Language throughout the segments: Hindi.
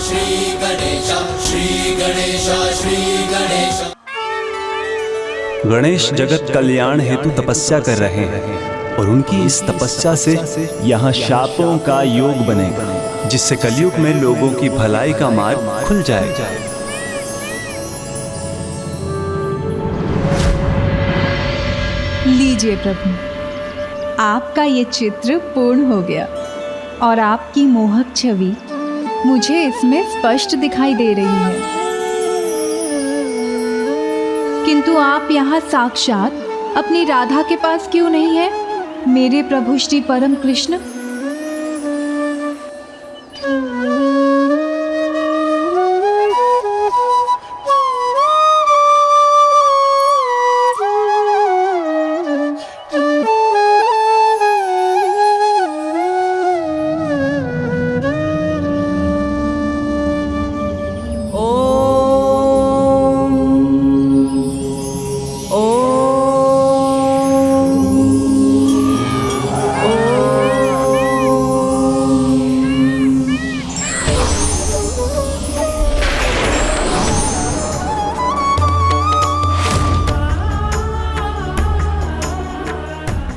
श्री गणेश, श्री गणेश, श्री गणेश। गणेश जगत कल्याण हेतु तपस्या कर रहे हैं और उनकी इस तपस्या से यहाँ शापों का योग बनेगा, जिससे कलयुग में लोगों की भलाई का मार्ग खुल जाएगा। लीजिए प्रभु, आपका ये चित्र पूर्ण हो गया और आपकी मोहक छवि मुझे इसमें स्पष्ट दिखाई दे रही है। किंतु आप यहाँ साक्षात अपनी राधा के पास क्यों नहीं है, मेरे प्रभु श्री परम कृष्ण?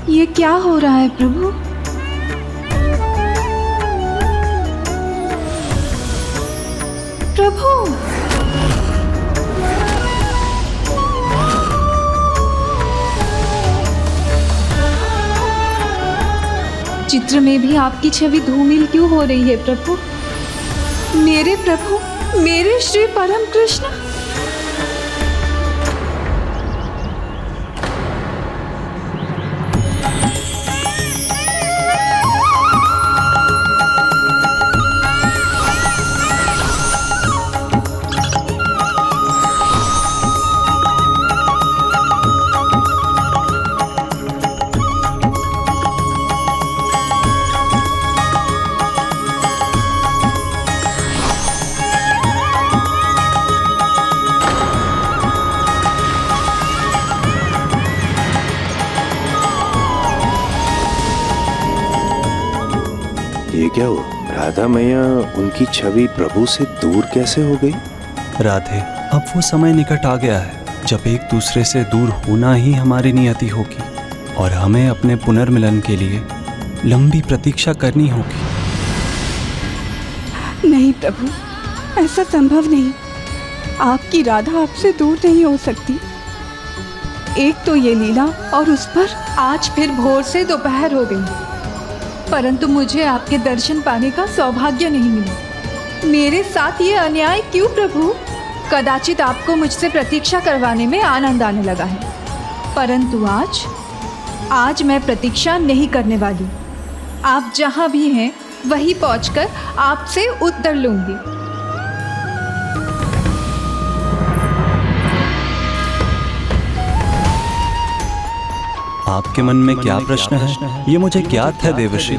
ये क्या हो रहा है प्रभु? प्रभु, चित्र में भी आपकी छवि धूमिल क्यों हो रही है प्रभु? मेरे प्रभु, मेरे श्री परम कृष्ण। ये क्या हुआ? राधा मैया उनकी छवि प्रभु से दूर कैसे हो गई? राधे, अब वो समय निकट आ गया है जब एक दूसरे से दूर होना ही हमारी नियति होगी और हमें अपने पुनर्मिलन के लिए लंबी प्रतीक्षा करनी होगी। नहीं प्रभु, ऐसा संभव नहीं। आपकी राधा आपसे दूर नहीं हो सकती। एक तो ये लीला और उस पर आज फिर भोर से दोपहर हो गई, परंतु मुझे आपके दर्शन पाने का सौभाग्य नहीं मिला। मेरे साथ ये अन्याय क्यों प्रभु? कदाचित आपको मुझसे प्रतीक्षा करवाने में आनंद आने लगा है, परंतु आज मैं प्रतीक्षा नहीं करने वाली। आप जहाँ भी हैं वहीं पहुँचकर आपसे उत्तर लूंगी। आपके मन में क्या प्रश्न है, ये मुझे ज्ञात है देवर्षि।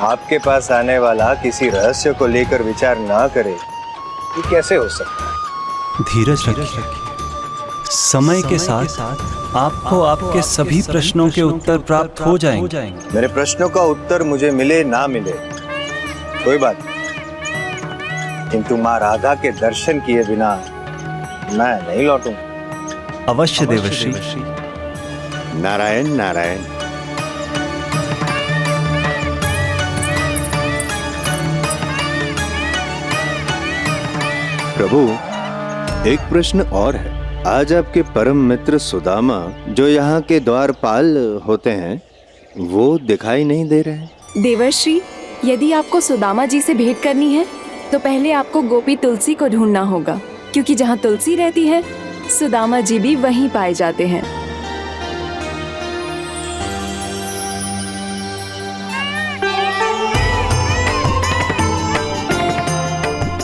आपके पास आने वाला किसी रहस्य को लेकर विचार ना करे, ये कैसे हो सकता है? धीरज रखिए। समय के साथ आपको आपके सभी प्रश्नों के उत्तर प्राप्त हो जाएंगे। मेरे प्रश्नों का उत्तर मुझे मिले ना मिले कोई बात नहीं, किंतु माँ राधा के दर्शन किए बिना मैं नहीं लौटूंगा। अवश्य देवर्षि। नारायण नारायण। प्रभु, एक प्रश्न और है। आज आपके परम मित्र सुदामा जो यहाँ के द्वारपाल होते हैं, वो दिखाई नहीं दे रहे। देवर्षि, यदि आपको सुदामा जी से भेंट करनी है तो पहले आपको गोपी तुलसी को ढूंढना होगा, क्योंकि जहाँ तुलसी रहती है सुदामा जी भी वहीं पाए जाते हैं।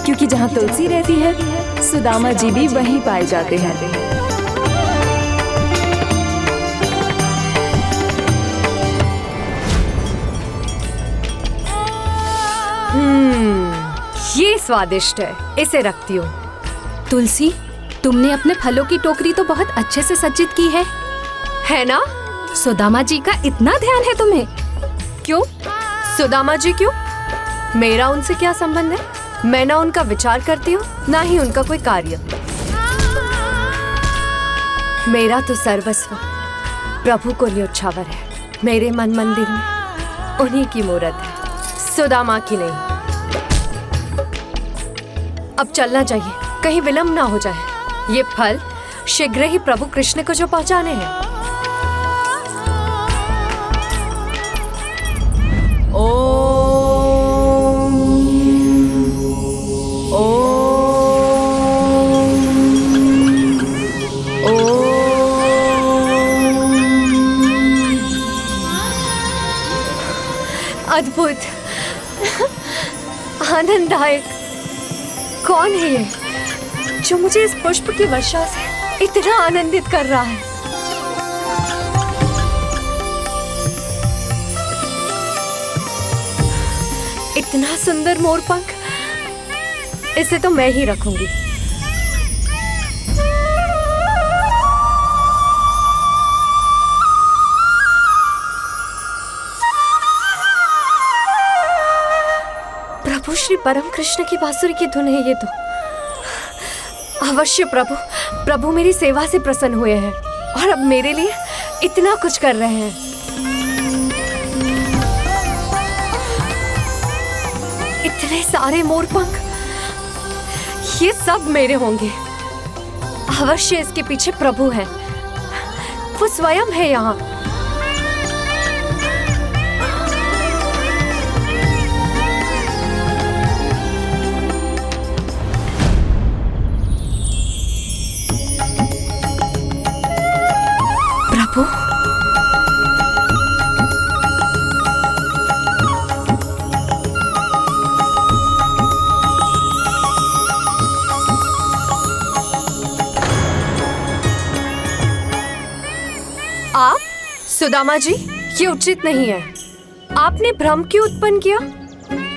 क्योंकि जहाँ तुलसी रहती है सुदामा जी भी वहीं पाए जाते हैं। ये स्वादिष्ट है, इसे रखती हूँ। तुलसी, तुमने अपने फलों की टोकरी तो बहुत अच्छे से सज्जित की है ना? सुदामा जी का इतना ध्यान है तुम्हें? क्यों? सुदामा जी क्यों? मेरा उनसे क्या संबंध है? मैं ना उनका विचार करती हूँ ना ही उनका कोई कार्य। मेरा तो सर्वस्व प्रभु को न्योछावर है। मेरे मन मंदिर में उन्हीं की मूरत है, सुदामा की नहीं। अब चलना चाहिए, कहीं विलंब ना हो जाए। ये फल शीघ्र ही प्रभु कृष्ण को जो पहुंचाने हैं। अद्भुत, आनंददायक। कौन है ये जो मुझे इस पुष्प की वर्षा से इतना आनंदित कर रहा है? इतना सुंदर मोरपंख, इसे तो मैं ही रखूंगी। प्रभु श्री परम कृष्ण की बांसुरी की धुन है ये तो। अवश्य प्रभु मेरी सेवा से प्रसन्न हुए हैं और अब मेरे लिए इतना कुछ कर रहे हैं। इतने सारे मोरपंख, ये सब मेरे होंगे। अवश्य इसके पीछे प्रभु है, वो स्वयं है यहाँ। प्रभु, आप सुदामा जी, ये उचित नहीं है। आपने भ्रम क्यों उत्पन्न किया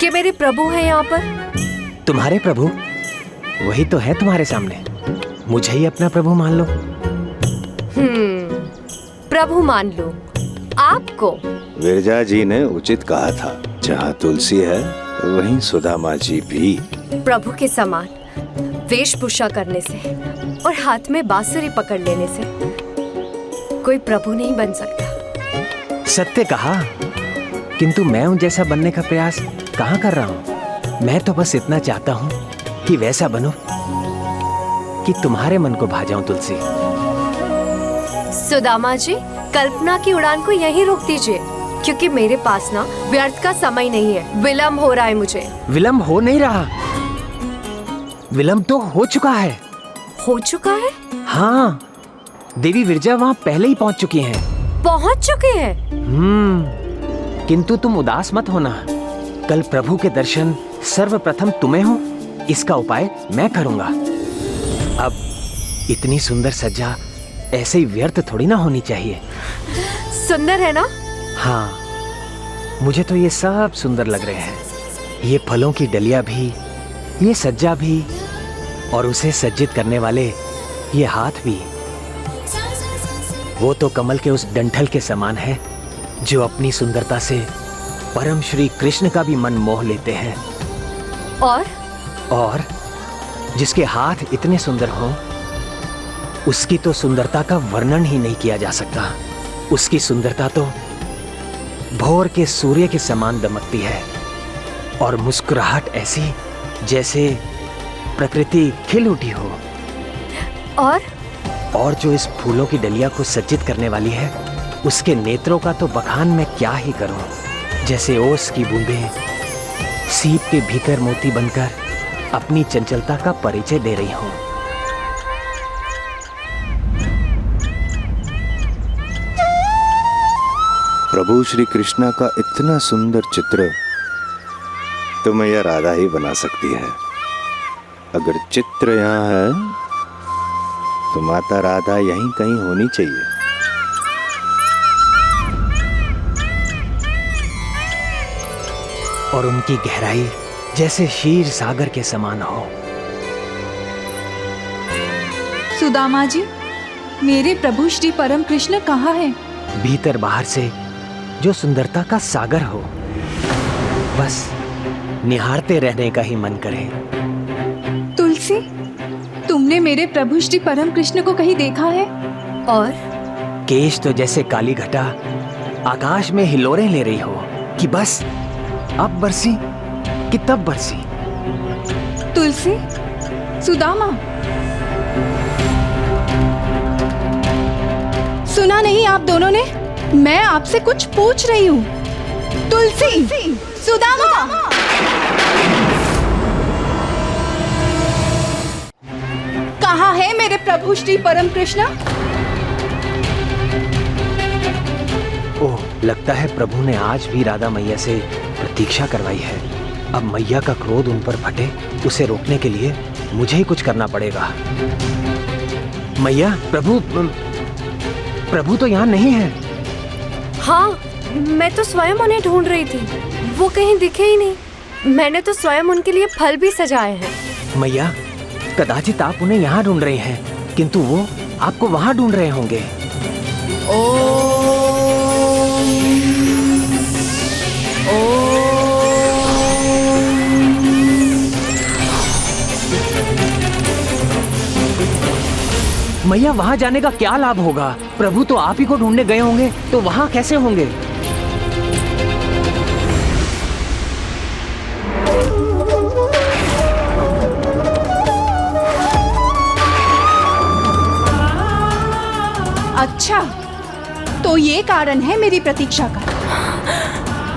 कि मेरे प्रभु हैं यहाँ पर? तुम्हारे प्रभु वही तो है तुम्हारे सामने, मुझे ही अपना प्रभु मान लो। प्रभु मान लो आपको। विरजा जी ने उचित कहा था, जहाँ तुलसी है वहीं सुदामा जी भी। प्रभु के समान वेशभूषा करने से और हाथ में बांसुरी पकड़ लेने से कोई प्रभु नहीं बन सकता। सत्य कहा, किंतु मैं उन जैसा बनने का प्रयास कहाँ कर रहा हूँ। मैं तो बस इतना चाहता हूँ कि वैसा बनो कि तुम्हारे मन को भा जाऊं। तुलसी। सुदामा जी, कल्पना की उड़ान को यहीं रोक दीजिए, क्योंकि मेरे पास ना व्यर्थ का समय नहीं है। विलंब हो रहा है मुझे। विलंब हो नहीं रहा, विलंब तो हो चुका है। हो चुका है? हाँ, देवी विरजा वहाँ पहले ही पहुँच चुकी हैं। पहुँच चुके हैं? किंतु तुम उदास मत होना। कल प्रभु के दर्शन सर्वप्रथम तुम्हें हो, इसका उपाय मैं करूँगा। अब इतनी सुंदर सज्जा ऐसे ही व्यर्थ थोड़ी ना होनी चाहिए। सुंदर है ना? हाँ, मुझे तो ये सब सुंदर लग रहे हैं। ये फलों की डलिया भी, ये सज्जा भी, और उसे सज्जित करने वाले ये हाथ भी। वो तो कमल के उस डंठल के समान है जो अपनी सुंदरता से परम श्री कृष्ण का भी मन मोह लेते हैं। और जिसके हाथ इतने सुंदर हों, उसकी तो सुंदरता का वर्णन ही नहीं किया जा सकता। उसकी सुंदरता तो भोर के सूर्य के समान दमकती है, और मुस्कुराहट ऐसी जैसे प्रकृति खिल उठी हो। और जो इस फूलों की डलिया को सज्जित करने वाली है, उसके नेत्रों का तो बखान मैं क्या ही करूं। जैसे ओस की बूंदें सीप के भीतर मोती बनकर अपनी चंचलता का परिचय दे रही हूं। प्रभु श्री कृष्णा का इतना सुंदर चित्र तो मैया राधा ही बना सकती है। अगर चित्र यहाँ है तो माता राधा यहीं कहीं होनी चाहिए। और उनकी गहराई जैसे क्षीर सागर के समान हो। सुदामा जी, मेरे प्रभु श्री परम कृष्ण कहाँ हैं? भीतर बाहर से जो सुंदरता का सागर हो, बस निहारते रहने का ही मन करे। तुलसी, तुमने मेरे प्रभु श्री परम कृष्ण को कहीं देखा है? और केश तो जैसे काली घटा आकाश में हिलोरें ले रही हो कि बस अब बरसी कि तब बरसी। तुलसी, सुदामा, सुना नहीं आप दोनों ने? मैं आपसे कुछ पूछ रही हूँ। तुलसी, सुदामा। कहाँ है मेरे प्रभु श्री परम कृष्ण? ओह, लगता है प्रभु ने आज भी राधा मैया से प्रतीक्षा करवाई है। अब मैया का क्रोध उन पर फटे, उसे रोकने के लिए मुझे ही कुछ करना पड़ेगा। मैया, प्रभु तो यहाँ नहीं है। हाँ, मैं तो स्वयं उन्हें ढूंढ रही थी, वो कहीं दिखे ही नहीं। मैंने तो स्वयं उनके लिए फल भी सजाए हैं। मैया, कदाचित आप उन्हें यहाँ ढूंढ रहे हैं, किंतु वो आपको वहाँ ढूंढ रहे होंगे। मैया, वहाँ जाने का क्या लाभ होगा? प्रभु तो आप ही को ढूंढने गए होंगे, तो वहाँ कैसे होंगे? अच्छा, तो ये कारण है मेरी प्रतीक्षा का।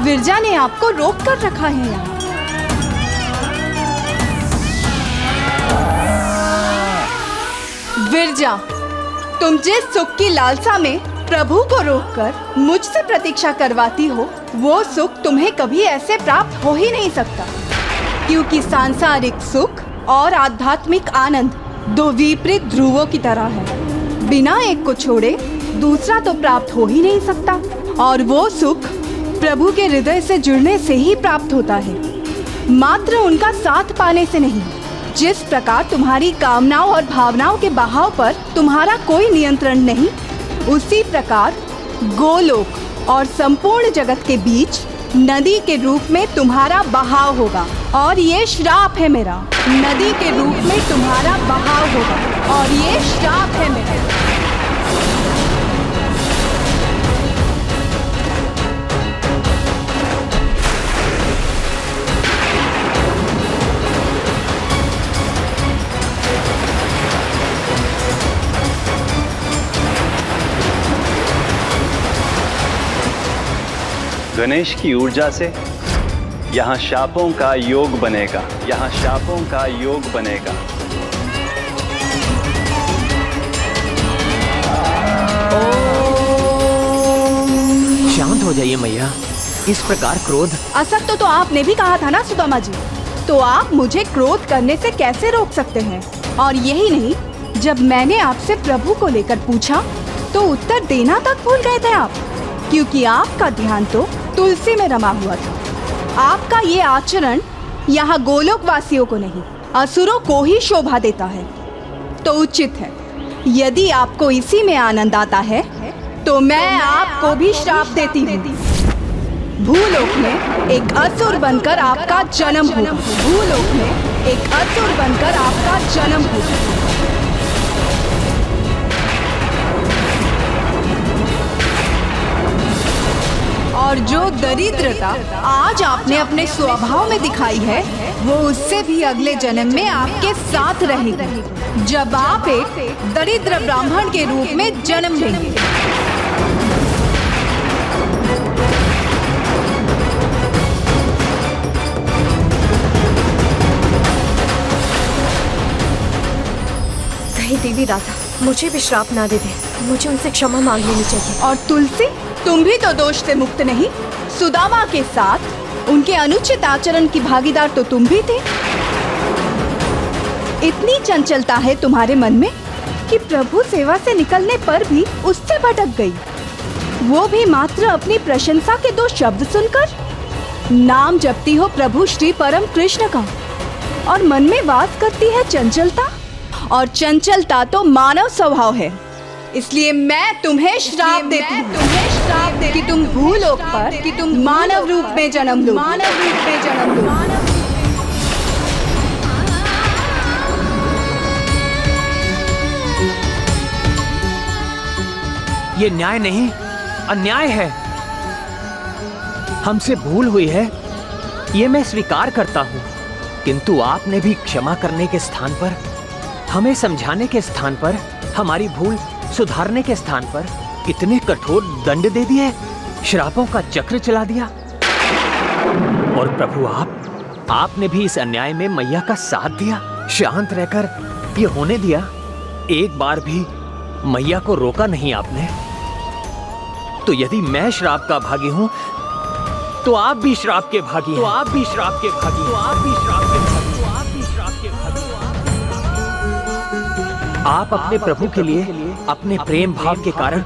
विरजा ने आपको रोक कर रखा है यहाँ। विरजा, तुम जिस सुख की लालसा में प्रभु को रोककर मुझसे प्रतीक्षा करवाती हो, वो सुख तुम्हें कभी ऐसे प्राप्त हो ही नहीं सकता, क्योंकि सांसारिक सुख और आध्यात्मिक आनंद दो विपरीत ध्रुवों की तरह है। बिना एक को छोड़े दूसरा तो प्राप्त हो ही नहीं सकता, और वो सुख प्रभु के हृदय से जुड़ने से ही प्राप्त होता है, मात्र उनका साथ पाने से नहीं। जिस प्रकार तुम्हारी कामनाओं और भावनाओं के बहाव पर तुम्हारा कोई नियंत्रण नहीं, उसी प्रकार गोलोक और संपूर्ण जगत के बीच नदी के रूप में तुम्हारा बहाव होगा। और ये श्राप है मेरा, नदी के रूप में तुम्हारा बहाव होगा, और ये श्राप है मेरा। गणेश की ऊर्जा से यहाँ शापों का योग बनेगा, यहाँ शापों का योग बनेगा। शांत हो जाइए मैया, इस प्रकार क्रोध। असत्य तो आपने भी कहा था ना सुदामा जी, तो आप मुझे क्रोध करने से कैसे रोक सकते हैं? और यही नहीं, जब मैंने आपसे प्रभु को लेकर पूछा तो उत्तर देना तक भूल गए थे आप, क्योंकि आपका ध्यान तो तुलसी में रमा हुआ था। आपका ये आचरण यहाँ गोलोक वासियों को नहीं, असुरों को ही शोभा देता है। तो उचित है, यदि आपको इसी में आनंद आता है तो मैं आपको भी श्राप देती हूँ। भूलोक में एक असुर बनकर आपका जन्म होगा। भूलोक में एक असुर बनकर आपका जन्म होगा। और जो दरिद्रता आज आपने अपने स्वभाव में दिखाई है, वो उससे भी अगले जन्म में आपके साथ रहेगी, जब आप एक दरिद्र ब्राह्मण के रूप में जन्म लेंगे। कहीं देवी राधा मुझे भी श्राप ना दे दे, मुझे उनसे क्षमा मांग लेनी चाहिए। और तुलसी, तुम भी तो दोष से मुक्त नहीं। सुदामा के साथ उनके अनुचित आचरण की भागीदार तो तुम भी थे। इतनी चंचलता है तुम्हारे मन में कि प्रभु सेवा से निकलने पर भी उससे भटक गई, वो भी मात्र अपनी प्रशंसा के दो शब्द सुनकर। नाम जपती हो प्रभु श्री परम कृष्ण का, और मन में वास करती है चंचलता, और चंचलता तो मानव स्वभाव है। इसलिए मैं तुम्हें श्राप देती हूँ कि तुम भूलोक पर मानव रूप में जन्म लो। मानव रूप में जन्म लो। ये न्याय नहीं, अन्याय है। हमसे भूल हुई है, ये मैं स्वीकार करता हूं, किंतु आपने भी क्षमा करने के स्थान पर, हमें समझाने के स्थान पर, हमारी भूल सुधारने के स्थान पर इतने कठोर दंड दे दिए, श्रापों का चक्र चला दिया। और प्रभु आपने भी इस अन्याय में मैया का साथ दिया, शांत रहकर ये होने दिया। एक बार भी मैया को रोका नहीं आपने। तो यदि मैं श्राप का भागी हूं, तो आप भी श्राप के भागी हैं। तो आप भी श्राप के भागी, तो आप भी श्राप के भागी, तो आप भी श्राप के भागी। आप अपने प्रभु के लिए अपने प्रेम भाव के कारण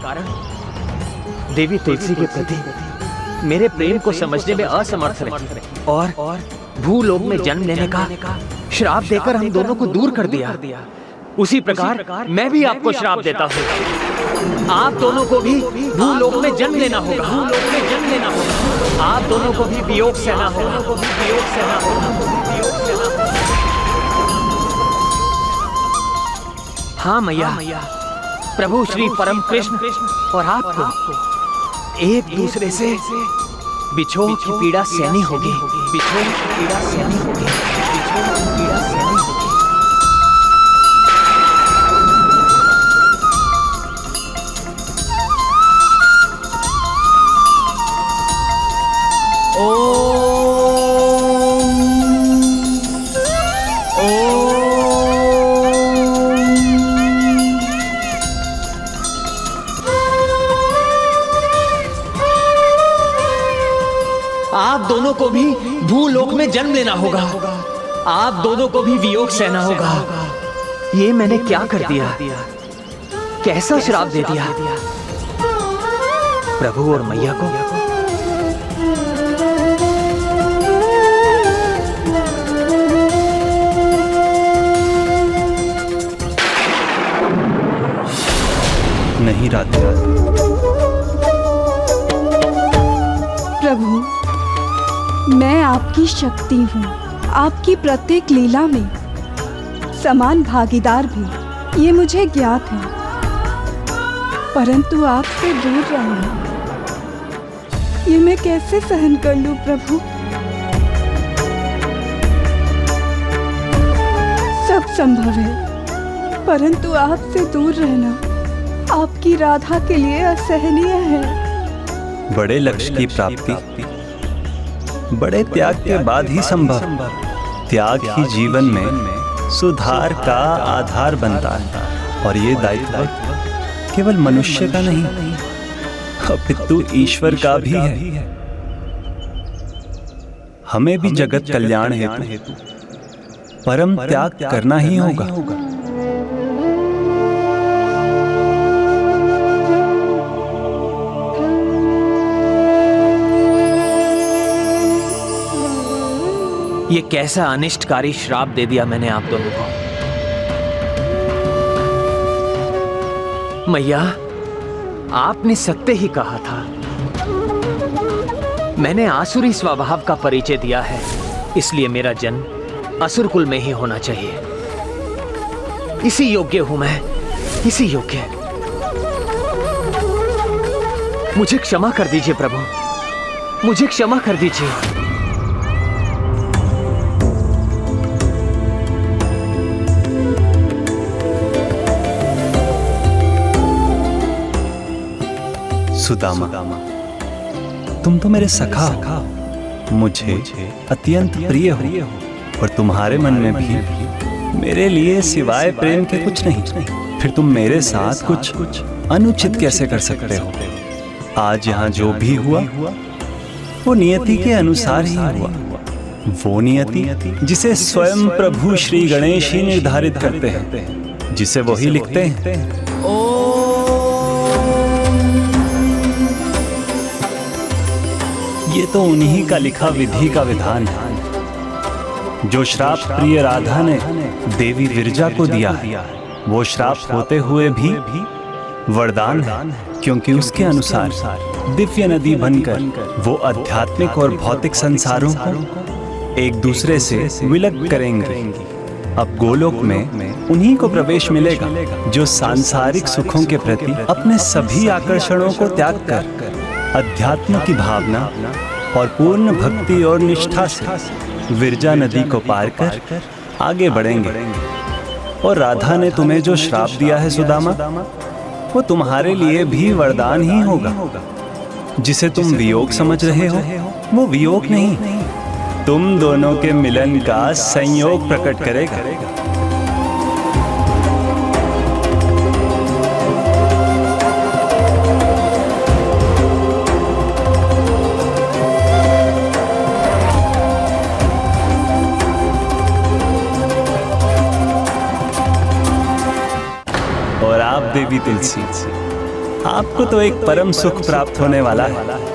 देवी तुलसी के प्रति मेरे प्रेम को समझने में असमर्थ रहे और भूलोक में जन्म लेने का श्राप देकर हम दोनों को दूर कर दिया। उसी प्रकार मैं भी आपको श्राप देता हूँ। आप दोनों को भी भूलोक में जन्म लेना होगा। भूलोक में जन्म लेना होगा। आप दोनों को भी वियोग सहना होगा। वियोग सहना होगा। हाँ मैया, प्रभु श्री परम कृष्ण और आपको एक दूसरे से बिछोह की पीड़ा सहनी होगी। बिछोह की पीड़ा सहनी होगी। बिछोह की पीड़ा सहनी होगी। आप दोनों को भी भूलोक में जन्म लेना होगा। आप दोनों को भी वियोग सहना होगा। ये मैंने क्या कर दिया? कैसा श्राप दे दिया प्रभु और मैया को? नहीं राधा। प्रभु, मैं आपकी शक्ति हूँ, आपकी प्रत्येक लीला में समान भागीदार भी, ये मुझे ज्ञात है। परंतु आपसे दूर रहना, ये मैं कैसे सहन कर लूं प्रभु? सब संभव है, परंतु आपसे दूर रहना आपकी राधा के लिए असहनीय है। बड़े लक्ष्य की प्राप्ति बड़े त्याग के बाद ही संभव। त्याग ही जीवन में सुधार का आधार बनता है। और ये दायित्व केवल मनुष्य का नहीं, अपितु ईश्वर का भी है। हमें भी जगत कल्याण हेतु परम त्याग करना ही होगा। ये कैसा अनिष्टकारी श्राप दे दिया मैंने आप दोनों को। मैया, आपने सत्य ही कहा था। मैंने आसुरी स्वभाव का परिचय दिया है, इसलिए मेरा जन्म असुर कुल में ही होना चाहिए। इसी योग्य हूं मैं, इसी योग्य। मुझे क्षमा कर दीजिए प्रभु, मुझे क्षमा कर दीजिए। सुदामा, तुम तो मेरे सखा हो, मुझे अत्यंत प्रिय हो, और तुम्हारे मन में भी मेरे लिए सिवाय प्रेम के कुछ नहीं। फिर तुम मेरे साथ कुछ अनुचित कैसे कर सकते हो? आज यहाँ जो भी हुआ वो नियति के अनुसार ही हुआ। वो नियति जिसे स्वयं प्रभु श्री गणेश ही निर्धारित करते हैं, जिसे वही लिखते हैं। ये तो उन्हीं का लिखा विधि का विधान है। जो श्राप प्रिय राधा ने देवी विरजा को दिया है, वो श्राप होते हुए भी वरदान है, क्योंकि उसके अनुसार दिव्य नदी बनकर वो आध्यात्मिक और भौतिक संसारों को एक दूसरे से विलग करेंगे। अब गोलोक में उन्हीं को प्रवेश मिलेगा जो सांसारिक सुखों के प्रति अपने सभी आकर्षणों को त्याग कर अध्यात्म की भावना और पूर्ण भक्ति और निष्ठा से विरजा नदी को पार कर आगे बढ़ेंगे। और राधा ने तुम्हें जो श्राप दिया है सुदामा, वो तुम्हारे लिए भी वरदान ही होगा। जिसे तुम वियोग समझ रहे हो, वो वियोग नहीं, तुम दोनों के मिलन का संयोग प्रकट करेगा। और आप देवी तुलसी, आपको तो एक परम सुख प्राप्त होने वाला है।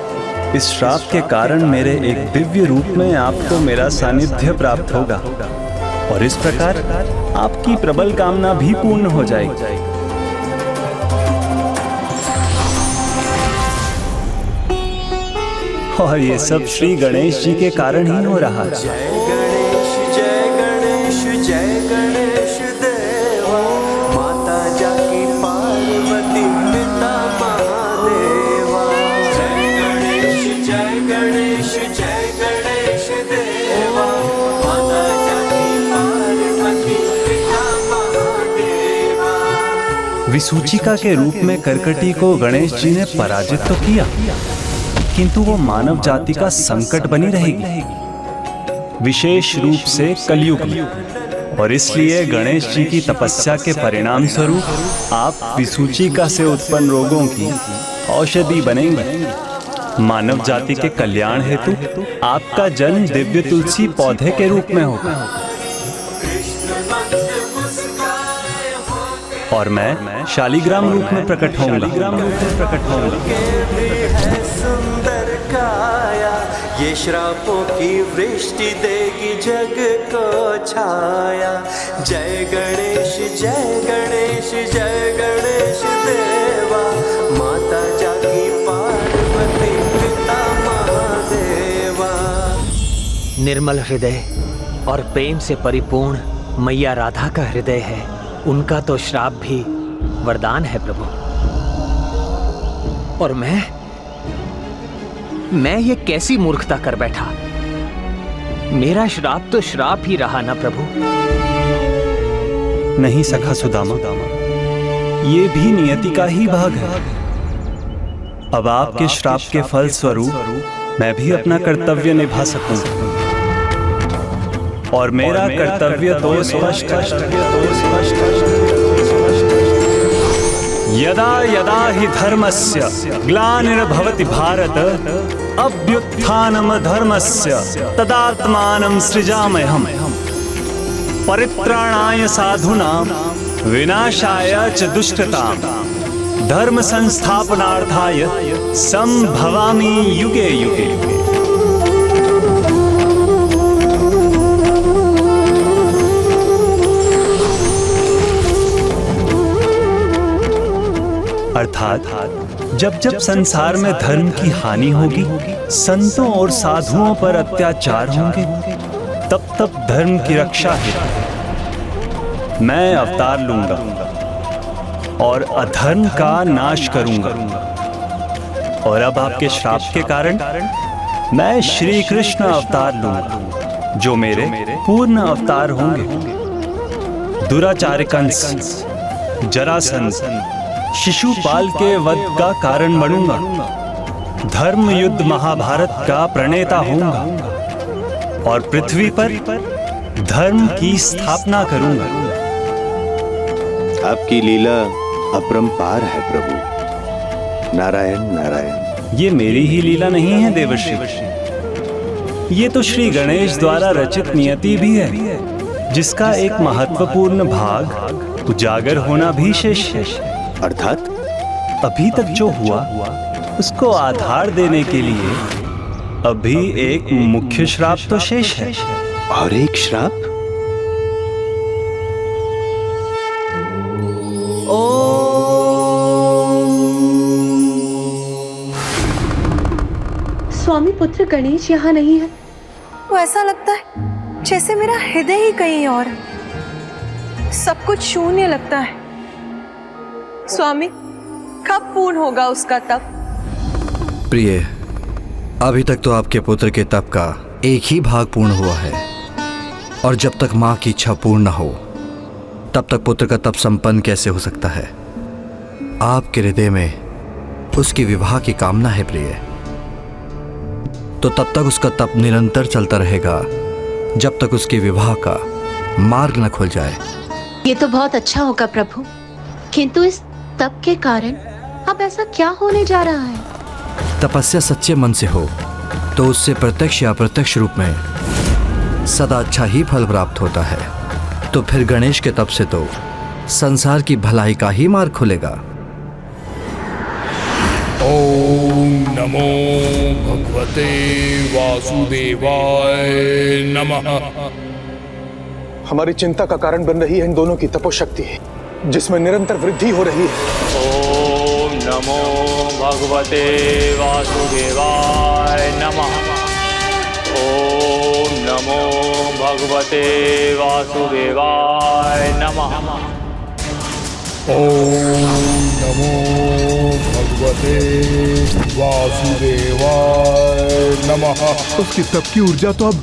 इस श्राप के कारण मेरे एक दिव्य रूप में आपको मेरा सानिध्य प्राप्त होगा और इस प्रकार आपकी प्रबल कामना भी पूर्ण हो जाएगी। और ये सब श्री गणेश जी के कारण ही हो रहा है। जय गणेश जय गणेश जय गणेश देवा, माता जाकी पार्वती पिता महादेवा। जय गणेश जय गणेश जय गणेश देवा, माता जाकी पार्वती पिता महादेवा। विसूचिका के रूप में करकटी को गणेश जी ने पराजित तो किया, किंतु वो मानव जाति का संकट बनी रहेगी, विशेष रूप से कलयुग में। और इसलिए गणेश जी की तपस्या के परिणाम स्वरूप आप विसूचिका से उत्पन्न रोगों की औषधि बनेंगे। मानव जाति के कल्याण हेतु आपका जन्म दिव्य तुलसी पौधे के रूप में होगा। और मैं शालिग्राम रूप में प्रकट होऊंगा। सुंदर काया, ये श्रापों की वृष्टि देगी जग को छाया। जय गणेश जय गणेश जय गणेश देवा, माता जाकी पार्वती पिता महादेवा। निर्मल हृदय और प्रेम से परिपूर्ण मैया राधा का हृदय है, उनका तो श्राप भी वरदान है प्रभु। और मैं ये कैसी मूर्खता कर बैठा। मेरा श्राप तो श्राप ही रहा ना प्रभु। नहीं सखा सुदामा, ये भी नियति का ही भाग है। अब आपके श्राप के फल स्वरूप मैं भी अपना कर्तव्य निभा सकूंगा। और मेरा कर्तव्य तो स्पष्ट है। यदा यदा हि धर्मस्य ग्लानिर्भवति भारत, अभ्युत्थानम धर्मस्य तदात्मानं सृजाम्यहम्। परित्राणाय साधूनां विनाशाय च दुष्टतां, धर्म संस्थापनार्थाय संभवामि युगे युगे। अर्थात जब जब संसार में धर्म की हानि होगी, संतों और साधुओं पर अत्याचार होंगे, तब तब धर्म की रक्षा हेतु मैं अवतार लूंगा और अधर्म का नाश करूंगा। और अब आपके श्राप के कारण मैं श्री कृष्ण अवतार लूंगा, जो मेरे पूर्ण अवतार होंगे। दुराचार कंस, जरासंध, शिशुपाल के वध का कारण बनूंगा। धर्म युद्ध महाभारत का प्रणेता होऊंगा और पृथ्वी पर धर्म की स्थापना करूंगा। आपकी लीला अपरंपार है प्रभु। नारायण नारायण। ये मेरी ही लीला नहीं है देवर्षि, ये तो श्री गणेश द्वारा रचित नियति भी है, जिसका एक महत्वपूर्ण भाग उजागर होना भी शेष है। अर्थात अभी तक जो हुआ उसको आधार देने के लिए अभी एक मुख्य श्राप तो शेष है। और एक श्राप? स्वामी पुत्र गणेश यहाँ नहीं है। वो ऐसा लगता है जैसे मेरा हृदय ही कहीं और है। सब कुछ शून्य लगता है। स्वामी, कब पूर्ण होगा उसका तप? प्रिय, अभी तक तो आपके पुत्र के तप का एक ही भाग पूर्ण हुआ है, और जब तक मां की इच्छा पूर्ण न हो तब तक पुत्र का तप संपन्न कैसे हो सकता है? आपके हृदय में उसकी विवाह की कामना है प्रिय, तो तब तक उसका तप निरंतर चलता रहेगा जब तक उसके विवाह का मार्ग न खुल जाए। ये तो बहुत अच्छा होगा प्रभु, किंतु इस तप के कारण अब ऐसा क्या होने जा रहा है? तपस्या सच्चे मन से हो तो उससे प्रत्यक्ष या अप्रत्यक्ष रूप में सदा अच्छा ही फल प्राप्त होता है। तो फिर गणेश के तप से तो संसार की भलाई का ही मार्ग खुलेगा। ओम नमो भगवते वासुदेवाय नमः। हमारी चिंता का कारण बन रही है इन दोनों की तपोशक्ति, जिसमें निरंतर वृद्धि हो रही है। ओम नमो भगवते वासुदेवाय नमः। ओम नमो भगवते वासुदेवाय नमः। ओम नमो भगवते वासुदेवाय नमः। उसकी तप की ऊर्जा तो अब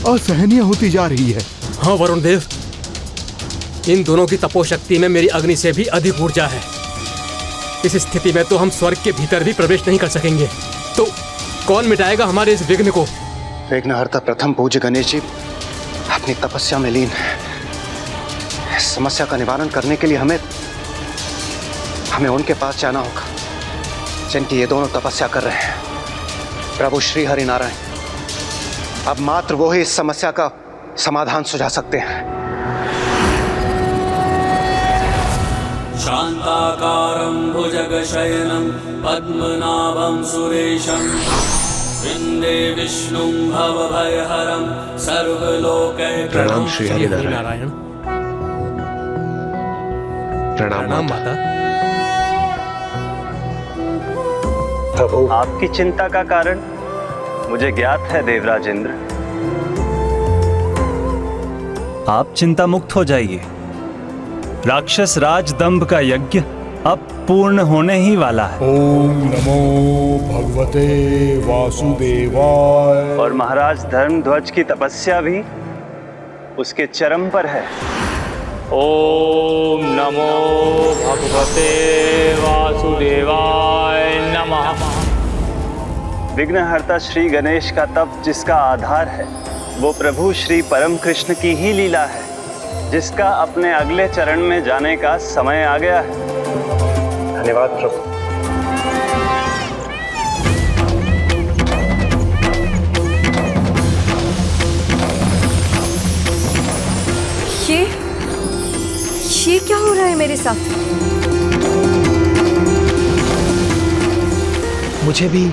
असहनीय होती जा रही है। हाँ वरुण देव, इन दोनों की तपोशक्ति में मेरी अग्नि से भी अधिक ऊर्जा है। इस स्थिति में तो हम स्वर्ग के भीतर भी प्रवेश नहीं कर सकेंगे। तो कौन मिटाएगा हमारे इस विघ्न को? विघ्नहर्ता प्रथम पूज्य गणेश जी अपनी तपस्या में लीन है। इस समस्या का निवारण करने के लिए हमें उनके पास जाना होगा जिनकी ये दोनों तपस्या कर रहे हैं, प्रभु श्री हरि नारायण। अब मात्र वो ही इस समस्या का समाधान सुझा सकते हैं। शांताकारं भुजगशयनं पद्मनाभं सुरेशं वन्दे विष्णुं भवभयहरं सर्वलोकैकनाथं। प्रणाम श्री हरि नारायण। प्रणाम माता। प्रभु, आपकी चिंता का कारण मुझे ज्ञात है देवराज इंद्र। आप चिंता मुक्त हो जाइए। राक्षस राज दंभ का यज्ञ अब पूर्ण होने ही वाला है। ओम नमो भगवते वासुदेवाय। और महाराज धर्मध्वज की तपस्या भी उसके चरम पर है। ओम नमो भगवते वासुदेवाय नमः। विघ्नहर्ता श्री गणेश का तप जिसका आधार है वो प्रभु श्री परम कृष्ण की ही लीला है, जिसका अपने अगले चरण में जाने का समय आ गया है। धन्यवाद प्रभु। ये क्या हो रहा है मेरे साथ? मुझे भी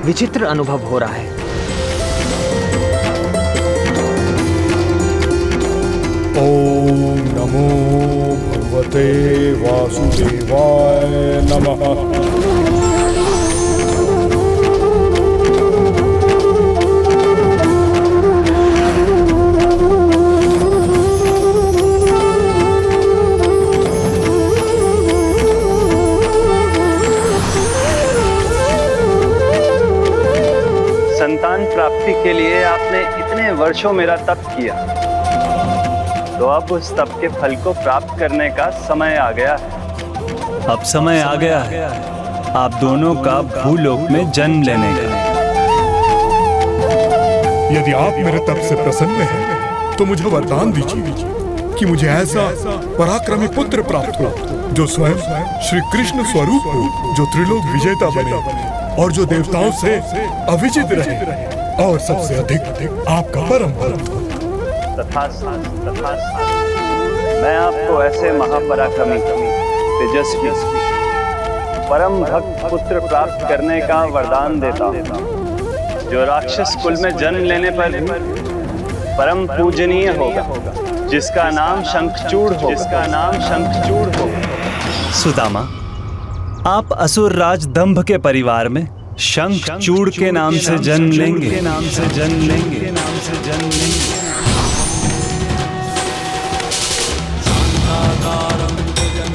विचित्र अनुभव हो रहा है। ओम नमो भगवते वासुदेवाय नमः। संतान प्राप्ति के लिए आपने इतने वर्षों मेरा तप किया, तो अब उस तप के फल को प्राप्त करने का समय आ गया है। अब समय आ गया है आप दोनों का भूलोक में जन्म लेने का। यदि आप मेरे तप से प्रसन्न हैं, तो मुझे वरदान दीजिए कि मुझे ऐसा पराक्रमी पुत्र प्राप्त हो जो स्वयं श्री कृष्ण स्वरूप हो, जो त्रिलोक विजेता बने और जो देवताओं से अविजित रहे और सबसे अधिक आपका परम भक्त हो। तथास्तु, तथास्तु। मैं आपको ऐसे महापराक्रमी, तेजस्वी, परम भक्त पुत्र प्राप्त करने का वरदान देता हूँ, जो राक्षस कुल में जन्म लेने पर भी परम पूजनीय होगा, जिसका नाम शंखचूड़ हो, जिसका नाम शंखचूड़ हो। सुदामा, आप असुर राज दंभ के परिवार में शंखचूड़ के नाम से जन्म लेंगे।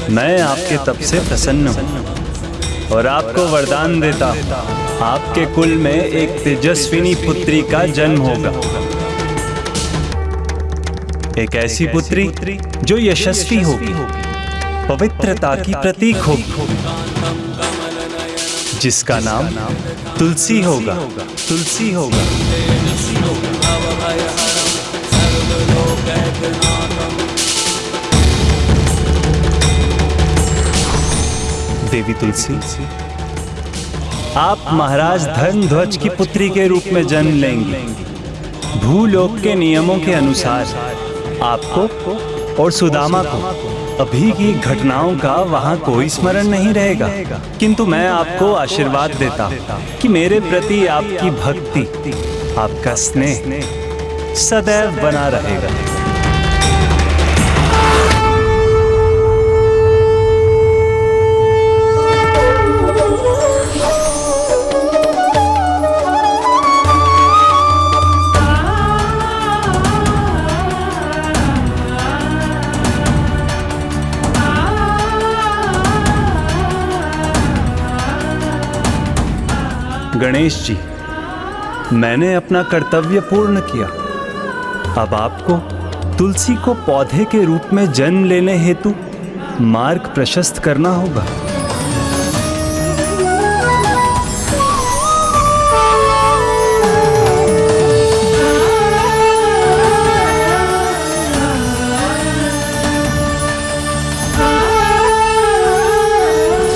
मैं आपके तप से प्रसन्न हूँ और आपको वरदान देता हूँ, आपके कुल में एक तेजस्विनी पुत्री का जन्म होगा। एक ऐसी पुत्री जो यशस्वी होगी, पवित्रता की प्रतीक होगी, जिसका नाम तुलसी होगा। तुलसी होगा। देवी तुलसी, आप महाराज धर्मध्वज की पुत्री के रूप में जन्म लेंगी। भूलोक के नियमों के अनुसार आपको और सुदामा को अभी की घटनाओं का वहां कोई स्मरण नहीं रहेगा, किंतु मैं आपको आशीर्वाद देता हूं कि मेरे प्रति आपकी भक्ति, आपका स्नेह सदैव बना रहेगा। गणेश जी, मैंने अपना कर्तव्य पूर्ण किया। अब आपको तुलसी को पौधे के रूप में जन्म लेने हेतु मार्ग प्रशस्त करना होगा।